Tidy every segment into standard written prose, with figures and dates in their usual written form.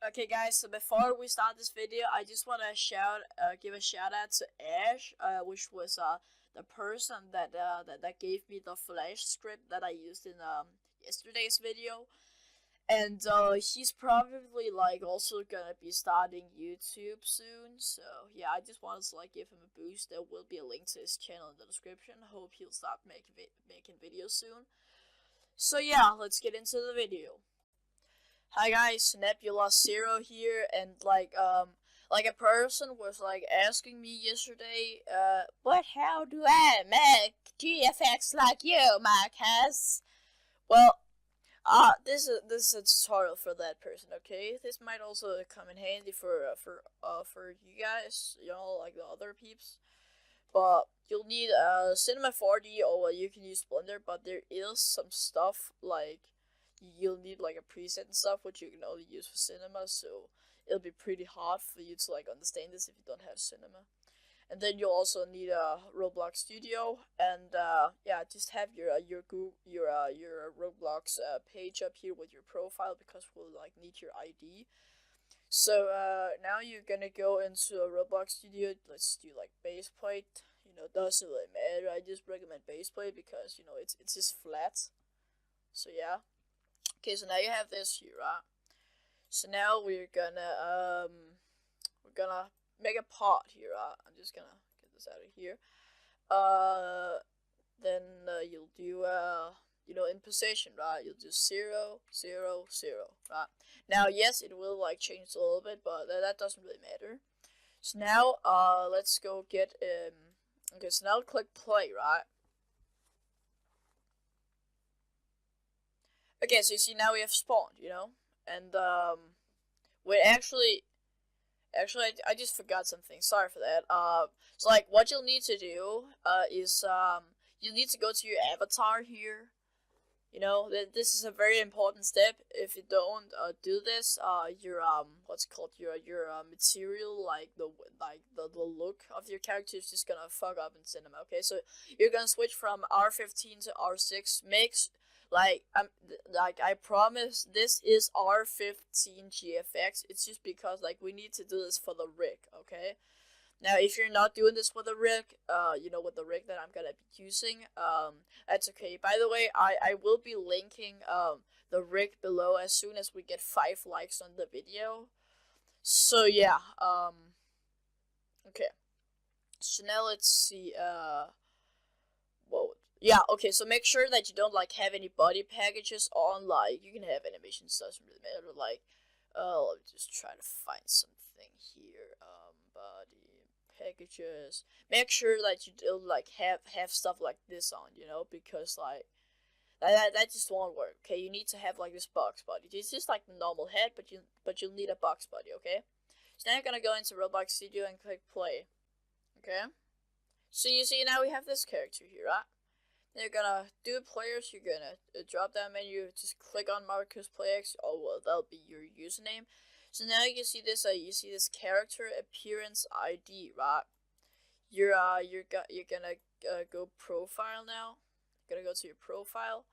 Okay, guys. So before we start this video, I just want to give a shout out to Ash, which was the person that gave me the Flash script that I used in yesterday's video, and he's probably like also gonna be starting YouTube soon. So yeah, I just wanted to like give him a boost. There will be a link to his channel in the description. Hope he'll start making videos soon. So yeah, let's get into the video. Hi guys, NebularZer0 here, and like a person was like asking me yesterday, but how do I make GFX like you, Marcus? Well, this is a tutorial for that person, okay? This might also come in handy for you guys, you know, like the other peeps. But you'll need Cinema 4D, or you can use Blender, but there is some stuff like you'll need like a preset and stuff which you can only use for cinema, so it'll be pretty hard for you to like understand this if you don't have cinema. And then you'll also need a Roblox Studio, and yeah, just have your Roblox page up here with your profile, because we'll like need your ID. So now you're gonna go into a Roblox Studio. Let's do like base plate. You know, doesn't really matter. I just recommend base plate because you know it's just flat. So yeah. Okay, so now you have this here, right? So now we're gonna make a pot here, right? I'm just gonna get this out of here. Then you'll do you know, in position, right? You'll do 0, 0, 0, right? Now, yes, it will like change a little bit, but that doesn't really matter. So now, let's go get okay, so now click play, right? Okay, so you see now we have spawned, you know, and wait, actually, I just forgot something. Sorry for that. So like, what you'll need to do, is you need to go to your avatar here. You know, this is a very important step. If you don't do this, your what's it called, your material, like the look of your character is just gonna fuck up in cinema. Okay, so you're gonna switch from R15 to R6. Makes like I promise this is R15 GFX. It's just because like we need to do this for the rig. Okay. Now, if you're not doing this with a rig, you know, with the rig that I'm gonna be using, that's okay. By the way, I will be linking the rig below as soon as we get 5 likes on the video. So yeah, okay. So now let's see, whoa. Yeah, okay, so make sure that you don't like have any body packages on. Like, you can have animations, doesn't really matter. Like, let me just try to find something here. Body packages. Make sure that you don't like have stuff like this on, you know, because like that just won't work. Okay, you need to have like this box body. It's just like the normal head, but you'll need a box body. Okay, so now you're gonna go into Roblox Studio and click play. Okay, so you see now we have this character here, right? Then you're gonna do players. You're gonna drop down menu, just click on Marcus PlayX. Oh well, that'll be your username. So now you see this. You see this character appearance ID, right? You're gonna go profile now. You're gonna go to your profile,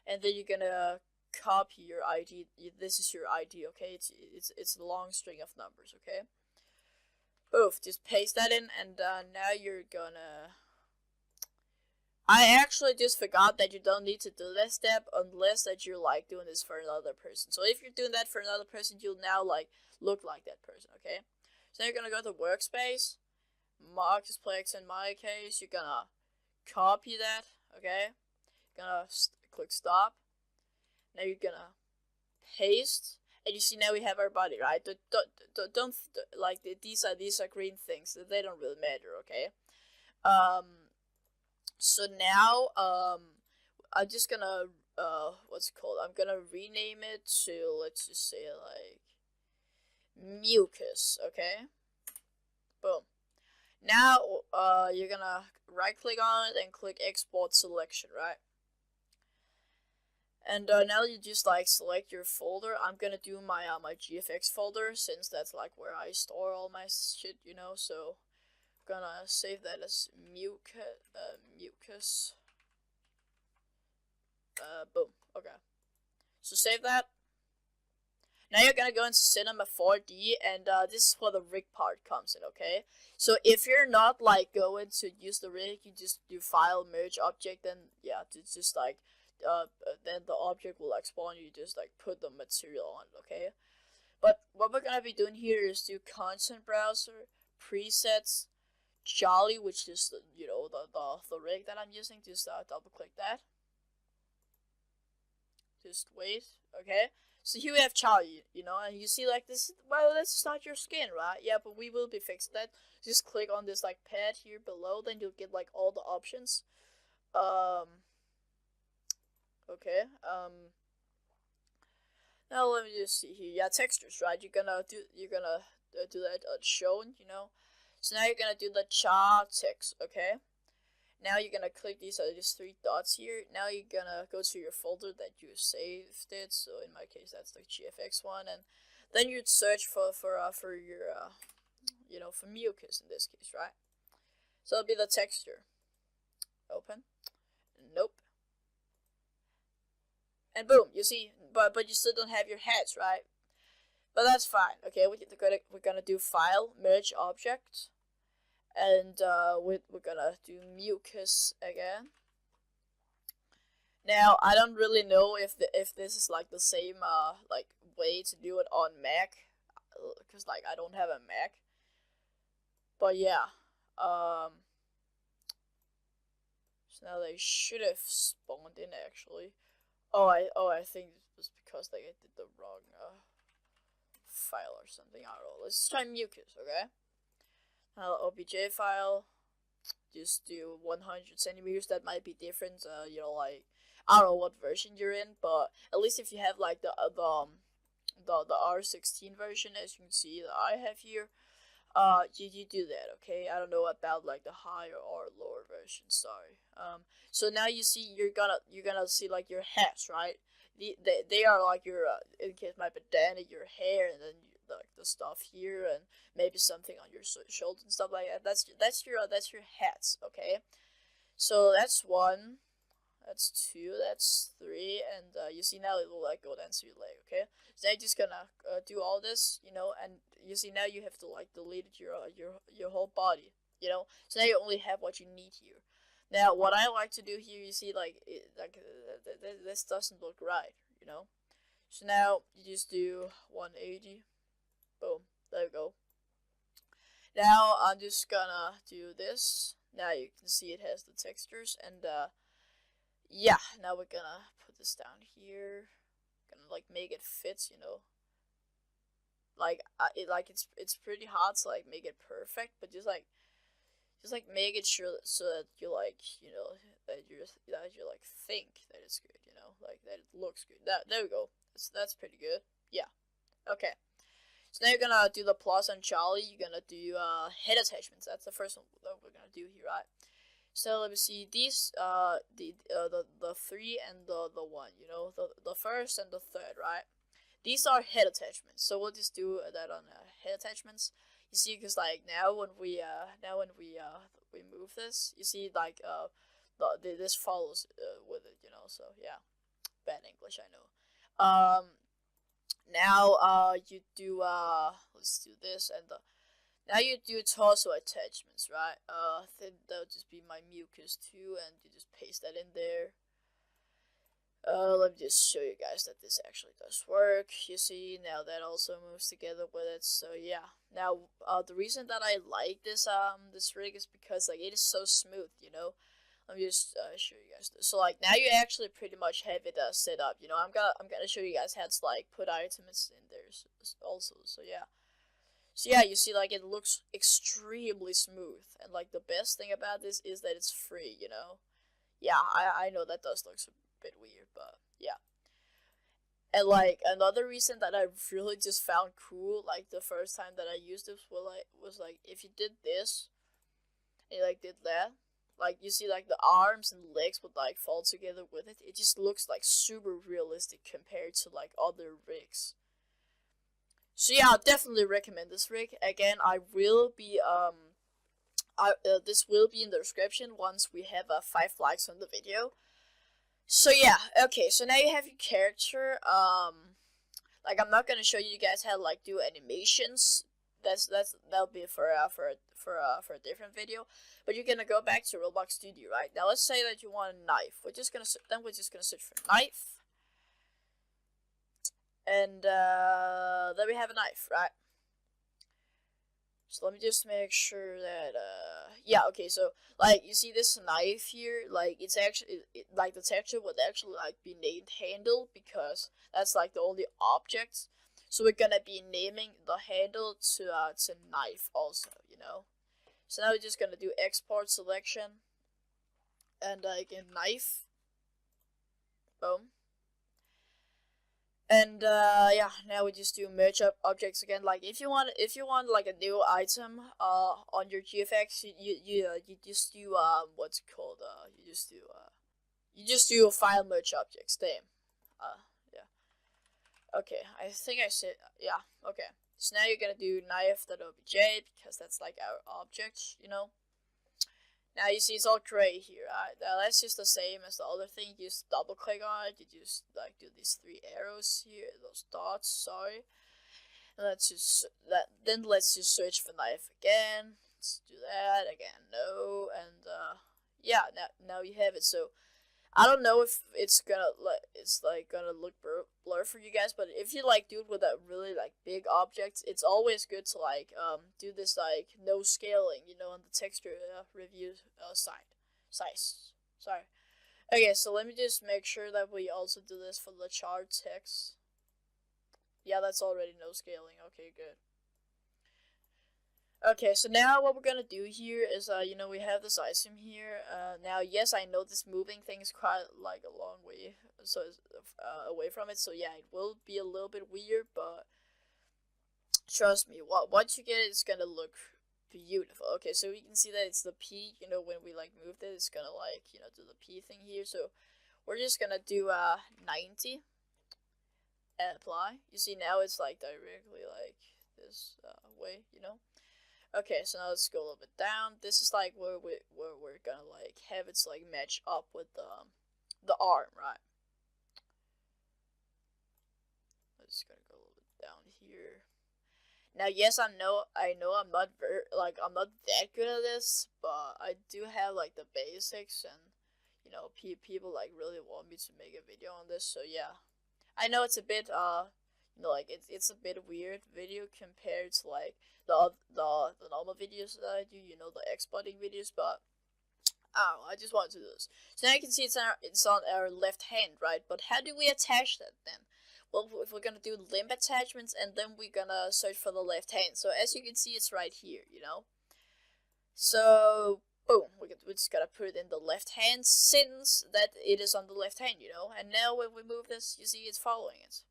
and then you're gonna copy your ID. This is your ID, okay? It's a long string of numbers, okay? Oof, just paste that in, and now you're gonna. I actually just forgot that you don't need to do that step unless that you're like doing this for another person. So if you're doing that for another person, you'll now like look like that person, okay? So now you're gonna go to workspace, Marcus PlayX in my case. You're gonna copy that, okay? You're gonna click stop. Now you're gonna paste, and you see now we have our body, right? Don't like these are green things. They don't really matter, okay? So now, I'm just gonna, what's it called? I'm gonna rename it to, let's just say, like, mucus, okay? Boom. Now, you're gonna right-click on it and click Export Selection, right? And, now you just, like, select your folder. I'm gonna do my, my GFX folder, since that's, like, where I store all my shit, you know, so gonna save that as mucus. Boom. Okay. So save that. Now you're gonna go into Cinema 4D, and this is where the rig part comes in, okay? So if you're not like going to use the rig, you just do File, Merge Object, then yeah, it's just like then the object will like spawn. You just like put the material on it, okay? But what we're gonna be doing here is do Content Browser, Presets, Jolly, which is the rig that I'm using. Just double click that. Just wait, okay? So here we have Charlie, and you see like this, well, this is not your skin, right? Yeah, but we will be fixing that. Just click on this like pad here below, then you'll get like all the options. Okay, now let me just see here. Yeah, textures, right? You're gonna do that shown, So now you're gonna do the char text, okay? Now you're gonna click these three dots here. Now you're gonna go to your folder that you saved it. So in my case, that's the GFX one, and then you'd search for your for mucus in this case, right? So it'll be the texture. Open. Nope. And boom, you see, but you still don't have your heads, right? But that's fine. Okay, we're gonna do File, Merge Object, and we're gonna do mucus again. Now I don't really know if this is like the same like way to do it on Mac, because like I don't have a Mac. But yeah, so now they should have spawned in actually. Oh, I think it was because like I did the wrong file or something. I don't know. Let's try mucus, okay? Now OBJ file, just do 100 centimeters. That might be different. Like I don't know what version you're in, but at least if you have like the R16 version, as you can see that I have here, you do that, okay? I don't know about like the higher or lower version. Sorry. So now you see you're gonna see like your hats, right? They are like your in case my bandana, your hair, and then like the stuff here, and maybe something on your shoulders and stuff like that. That's your hats, okay? So that's one, that's two, that's three, and you see now it will like go down to your leg, okay? So now you're just gonna do all this, and you see now you have to like delete your whole body, So now you only have what you need here. Now what I like to do here, you see like this doesn't look right, So now you just do 180. Boom, there we go. Now I'm just gonna do this. Now you can see it has the textures, and yeah, now we're gonna put this down here. Gonna like make it fit, Like it's pretty hard to like make it perfect, but just like make it sure so that you like that you like think that it's good, like that it looks good. There we go. That's pretty good. Yeah. Okay. So now you're gonna do the plus on Charlie. You're gonna do head attachments. That's the first one that we're gonna do here, right? So let me see these the three and the one, the first and the third, right? These are head attachments. So we'll just do that on head attachments. You see, because like now when we move this, you see like this follows with it, So yeah, bad English, I know. Now you do let's do this, and now you do torso attachments, right? Then that'll just be my mucus too, and you just paste that in there. Let me just show you guys that this actually does work. You see, now that also moves together with it. So yeah. Now, the reason that I like this rig is because like it is so smooth. Let me just show you guys this. So like now you actually pretty much have it set up. I'm gonna show you guys how to like put items in there also. So yeah. So yeah, you see like it looks extremely smooth, and like the best thing about this is that it's free. Yeah, I know that does look bit weird, but yeah. And like another reason that I really just found cool, like the first time that I used this was like if you did this and you like did that, like you see like the arms and legs would like fall together with it. It just looks like super realistic compared to like other rigs. So yeah, I'll definitely recommend this rig. Again, I will be this will be in the description once we have 5 likes on the video. So yeah, okay, so now you have your character. Like, I'm not gonna show you guys how to like do animations. That'll be for a different video. But you're gonna go back to Roblox Studio, right? Now let's say that you want a knife. We're just gonna search for knife, and then we have a knife, right? So let me just make sure that yeah, okay, so like you see this knife here, like it's actually like the texture would actually like be named handle, because that's like the only object. So we're gonna be naming the handle to knife also, you know. So now we're just gonna do export selection, and again knife, boom. And yeah, now we just do merge up objects again. Like if you want like a new item on your GFX, you just do what's it called, you just do file merge objects. Damn. Yeah. Okay, I think I said, yeah. Okay, so now you're gonna do knife.obj, because that's like our object, you know. Now you see it's all gray here. Now that's just the same as the other thing. You just double click on it. You just like do these 3 arrows here, those dots. Sorry. And let's just search for knife again. Let's do that again. No, and yeah. Now you have it. So I don't know if it's gonna look blur for you guys, but if you like do it with a really like big object, it's always good to like do this like no scaling, you know, on the texture review size. Sorry. Okay, so let me just make sure that we also do this for the chart text. Yeah, that's already no scaling. Okay, good. Okay, so now what we're gonna do here is, you know, we have this item here. Now, yes, I know this moving thing is quite like a long way, so away from it. So yeah, it will be a little bit weird, but trust me, once you get it, it's gonna look beautiful. Okay, so we can see that it's the P. You know, when we like moved it, it's gonna like, you know, do the P thing here. So we're just gonna do 90 and apply. You see now it's like directly like this way, you know. Okay, so now let's go a little bit down. This is like where we're gonna like have it like match up with the arm, right? I'm just gonna go a little bit down here. Now, yes, I know I'm not I'm not that good at this, but I do have like the basics, and you know, people like really want me to make a video on this. So yeah, I know it's a bit you know, like it's a bit weird video compared to like the normal videos that I do, you know, the exporting videos, but I don't know, I just want to do this. So now you can see it's on our left hand, right? But how do we attach that then? Well, if we're gonna do limb attachments, and then we're gonna search for the left hand. So as you can see, it's right here, you know. So boom, we just gotta put it in the left hand, since that it is on the left hand, you know. And now when we move this, you see it's following it.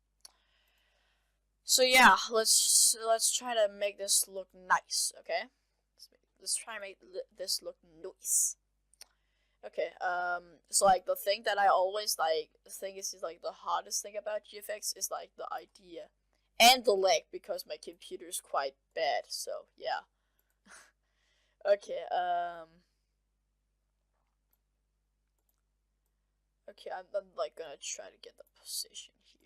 So yeah, let's try to make this look nice, okay? Let's try to make this look nice. Okay, so like the thing that I always like think is like the hardest thing about GFX is like the idea and the lag, because my computer is quite bad. So yeah. Okay, okay, I'm like gonna try to get the position here.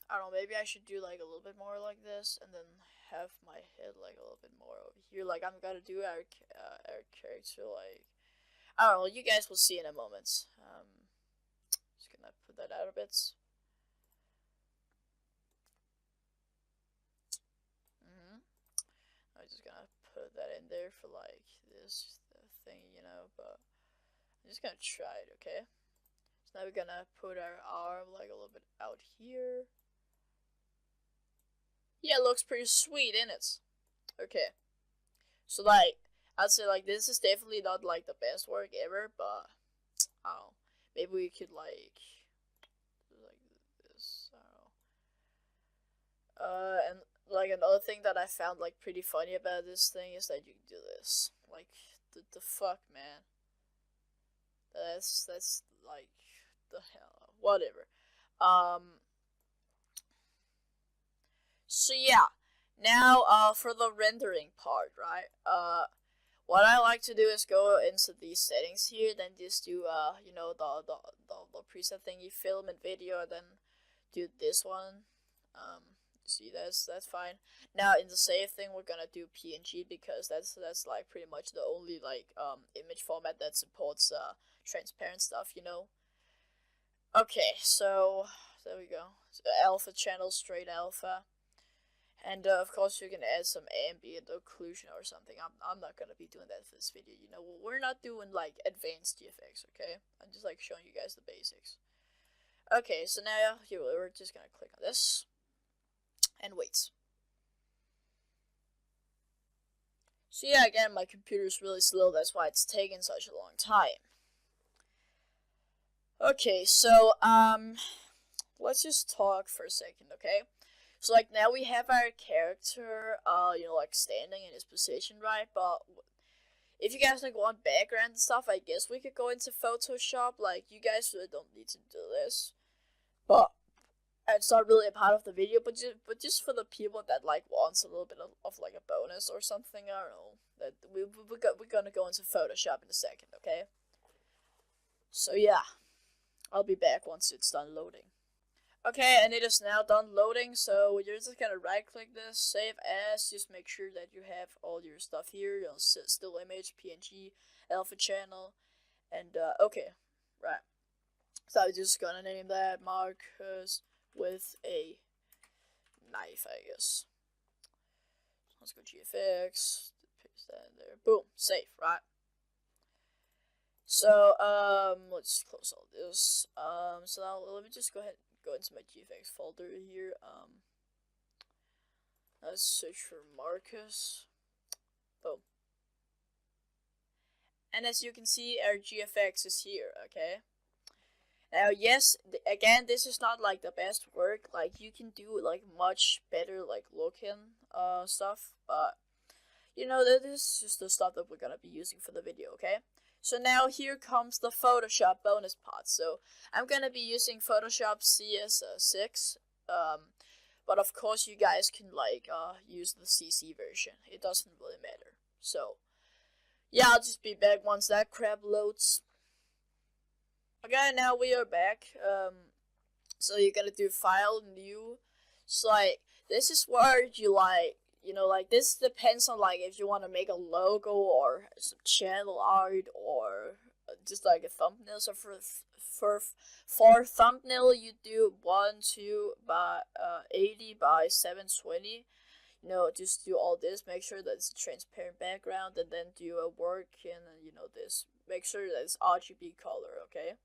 I don't know, maybe I should do like a little bit more like this, and then have my head like a little bit more over here. Like I'm gonna do our character like, I don't know. You guys will see in a moment. Just gonna put that out a bit. I'm just gonna put that in there for like this thing, you know. But I'm just gonna try it, okay? So now we're gonna put our arm like a little bit out here. Yeah, it looks pretty sweet, isn't it? Okay. So like, I'd say like this is definitely not like the best work ever, but I don't know. Maybe we could like do like this. I don't know. And like another thing that I found like pretty funny about this thing is that you can do this. Like the fuck, man. That's like the hell, whatever. So yeah, now for the rendering part, right? what I like to do is go into these settings here, then just do you know, the preset thingy, film and video, and then do this one. See, that's fine. Now in the save thing, we're gonna do PNG because that's like pretty much the only like image format that supports transparent stuff, you know. Okay, so there we go. So alpha channel, straight alpha. And of course you can add some ambient occlusion or something. I'm not gonna be doing that for this video, you know. We're not doing like advanced GFX, okay? I'm just like showing you guys the basics. Okay, so now we're just gonna click on this and wait. So yeah, again, my computer's really slow, that's why it's taking such a long time. Okay, so let's just talk for a second, okay? So like now we have our character, you know, like standing in his position, right? But if you guys like want background and stuff, I guess we could go into Photoshop. Like you guys really don't need to do this, but it's not really a part of the video. But just for the people that like wants a little bit of like a bonus or something, I don't know. That we're gonna go into Photoshop in a second, okay? So yeah, I'll be back once it's done loading. Okay, and it is now done loading, so you're just gonna right click this, save as, just make sure that you have all your stuff here, you know, still image, PNG, alpha channel, and okay, right. So I'm just gonna name that Marcus with a knife, I guess. Let's go GFX, paste that in there, boom, save, right. So, let's close all this, so now let me just go ahead go into my GFX folder here. Let's search for Marcus. Boom. And as you can see, our GFX is here, okay? Now, yes, again, this is not like the best work. Like, you can do like much better like looking stuff, but you know, this is just the stuff that we're gonna be using for the video, okay? So now here comes the Photoshop bonus part. So I'm gonna be using Photoshop CS6, but of course you guys can like use the CC version. It doesn't really matter. So yeah, I'll just be back once that crap loads. Okay, now we are back. So you're gonna do File, New. So like this is where you like, you know, like this depends on like if you want to make a logo or some channel art or just like a thumbnail. So for thumbnail you do 1/2 by 80 by 720. You know, just do all this. Make sure that it's a transparent background, and then do a work and you know this. Make sure that it's RGB color, okay?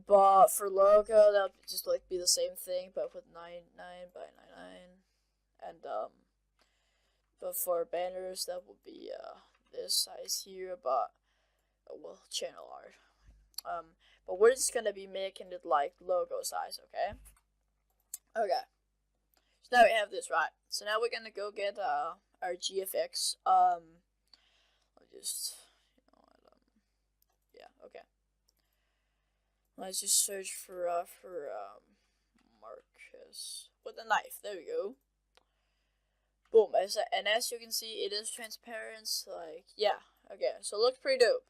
But for logo, that'll just like be the same thing, but with 9 by 99, and but for banners that will be this size here, but well, channel art. But we're just gonna be making it like logo size, okay? Okay. So now we have this, right? So now we're gonna go get our GFX. I'll just, you know what, yeah, okay. Let's just search for Marcus with a knife. There we go. Boom. And as you can see, it is transparent. So like, yeah. Okay. So it looks pretty dope.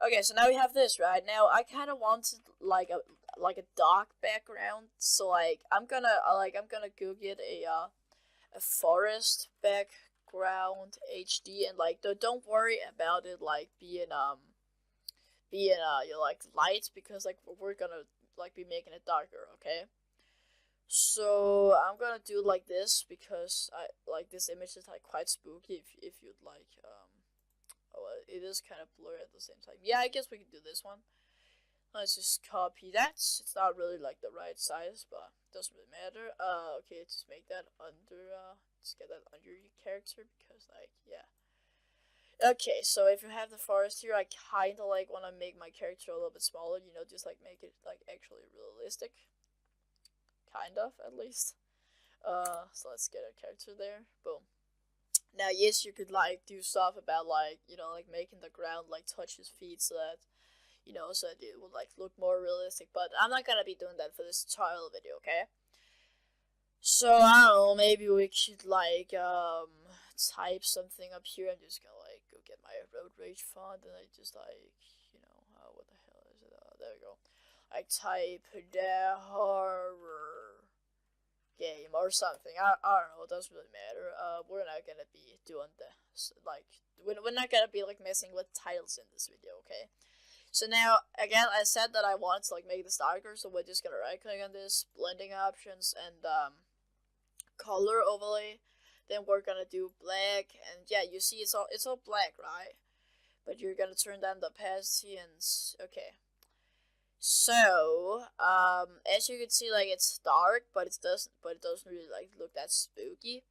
Okay. So now we have this, right? Now I kind of wanted like a dark background. So like I'm gonna go get a forest background HD, and like don't worry about it like being you know, like lights, because like we're gonna like be making it darker, okay? So I'm gonna do like this because I like this image is like quite spooky. If you'd like, oh, it is kind of blurry at the same time. Yeah, I guess we can do this one. Let's just copy that. It's not really like the right size, but it doesn't really matter. Okay, just make that under. Just get that under your character because like yeah. Okay, so if you have the forest here, I kind of like want to make my character a little bit smaller, you know, just like make it like actually realistic. Kind of, at least. So let's get a character there. Boom. Now, yes, you could like do stuff about like, you know, like making the ground like touch his feet so that, you know, so that it would like look more realistic, but I'm not gonna be doing that for this tutorial video, okay? So I don't know, maybe we should like type something up here. I'm just gonna like go get my road rage font, and I just like, you know, what the hell is it? There we go. I type the horror game or something. I don't know. It doesn't really matter. We're not gonna be doing this. Like, we're not gonna be like messing with titles in this video, okay? So now, again, I said that I want to like make this darker, so we're just gonna right click on this, blending options, and color overlay. Then we're gonna do black, and yeah, you see it's all black, right? But you're gonna turn down the opacity, and okay. So as you can see, like, it's dark, but it doesn't really like look that spooky.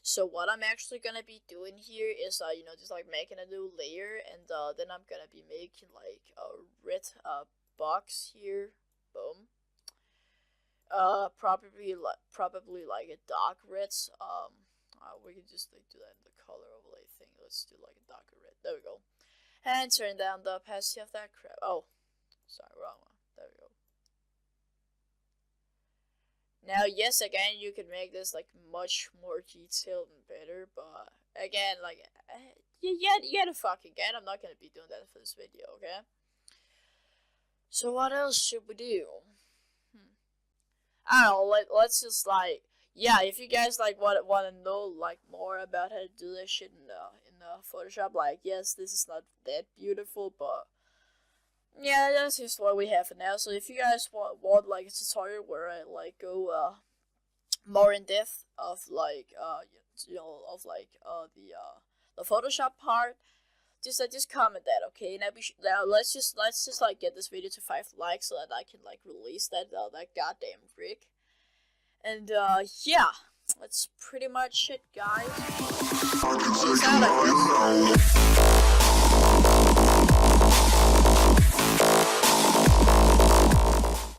So what I'm actually gonna be doing here is you know, just like making a new layer, and then I'm gonna be making like a red box here. Boom. Probably like a dark red. We can just like do that in the color overlay thing. Let's do like a darker red. There we go. And turn down the opacity of that crap. Oh, sorry, wrong one. There we go. Now, yes, again, you can make this like much more detailed and better, but again, like, you get a fucking get. I'm not gonna be doing that for this video, okay? So what else should we do? I don't know. Let's just like, yeah. If you guys like want to know like more about how to do this shit in Photoshop, like, yes, this is not that beautiful, but yeah, that's just what we have for now. So if you guys want like a tutorial where I like go more in depth of like you know, of like the Photoshop part, just comment that, okay? Now let's just like get this video to 5 likes so that I can like release that goddamn rig. And yeah, that's pretty much it, guys. Peace out, I guess.